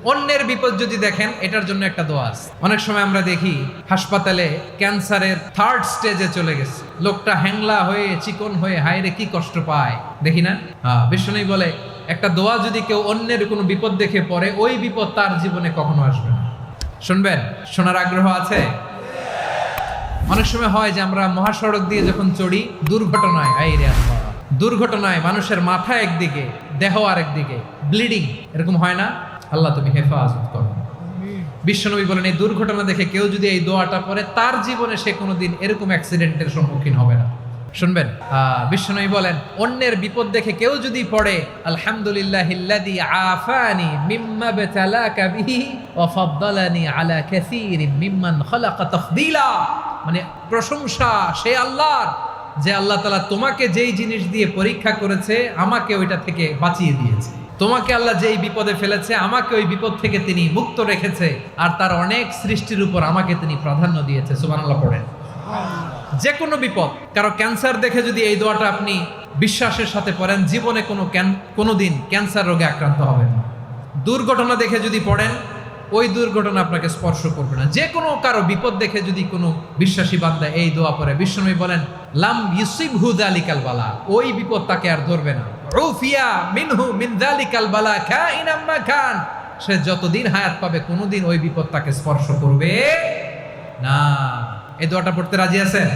অন্যের বিপদ যদি দেখেন, এটার জন্য একটা দোয়া আছে। অনেক সময় আমরা দেখি হাসপাতালে ক্যান্সারের 3rd স্টেজে চলে গেছে, লোকটা হ্যাংলা হয়ে চিকন হয়ে হায়রে কি কষ্ট পায়, দেখি না? বিষ্ণু বলে একটা দোয়া যদি কেউ অন্যের কোনো বিপদ দেখে পড়ে, ওই বিপদ তার জীবনে কখনো আসবে না। শুনবেন? শোনার আগ্রহ আছে? অনেক সময় হয় যে আমরা মহাসড়ক দিয়ে যখন চড়ি, দুর্ঘটনায় মানুষের মাথা একদিকে, দেহ আরেকদিকে, ব্লিডিং, এরকম হয় না? আল্লাহ তুমি হেফাজত করো। বিশ্বনবী বলেন এই দুর্ঘটনা দেখে কেউ যদি এই দোয়াটা পড়ে, তার জীবনে সে কোনোদিন এরকম অ্যাক্সিডেন্টের সম্মুখীন হবে না। শুনবেন? বিশ্বনবী বলেন অন্যের বিপদ দেখে কেউ যদি পড়ে, আলহামদুলিল্লাহিল্লাযী আফানি মিম্মা বাতালাকা বিহি ওয়া ফাদ্দালানি আলা কাসীরিম মিম্মান খালাকা তাফদীলা, মানে প্রশংসা সে আল্লাহর, যে আল্লাহ তাআলা তোমাকে যেই জিনিস দিয়ে পরীক্ষা করেছে, আমাকে ওইটা থেকে বাঁচিয়ে দিয়েছে। তোমাকে আল্লাহ যেই বিপদে ফেলেছে, আমাকে ওই বিপদ থেকে তিনি মুক্ত রেখেছে, আর তার অনেক সৃষ্টির উপর আমাকে তিনি প্রাধান্য দিয়েছে। সুবহানাল্লাহ পড়েন। যে কোনো বিপদ, কারো ক্যান্সার দেখে যদি এই দোয়াটা আপনি বিশ্বাসের সাথে পড়েন, জীবনে কোনোদিন ক্যান্সার রোগে আক্রান্ত হবেন না। দুর্ঘটনা দেখে যদি পড়েন, ওই দুর্ঘটনা আপনাকে স্পর্শ করবে না। যে কোনো কারো বিপদ দেখে যদি কোনো বিশ্বাসী বান্দা এই দোয়া পড়ে, বিশ্বনবী বলেন লাম ইউসিবহু যালিকাল বালা, ওই বিপদ তাকে আর ধরবে না। উফিয়া মিনহু মিন যালিকাল বালা কাইনাম মা কান, সে যতদিন হায়াত পাবে কোনোদিন ওই বিপদ তাকে স্পর্শ করবে না। এই দোয়াটা পড়তে রাজি আছেন?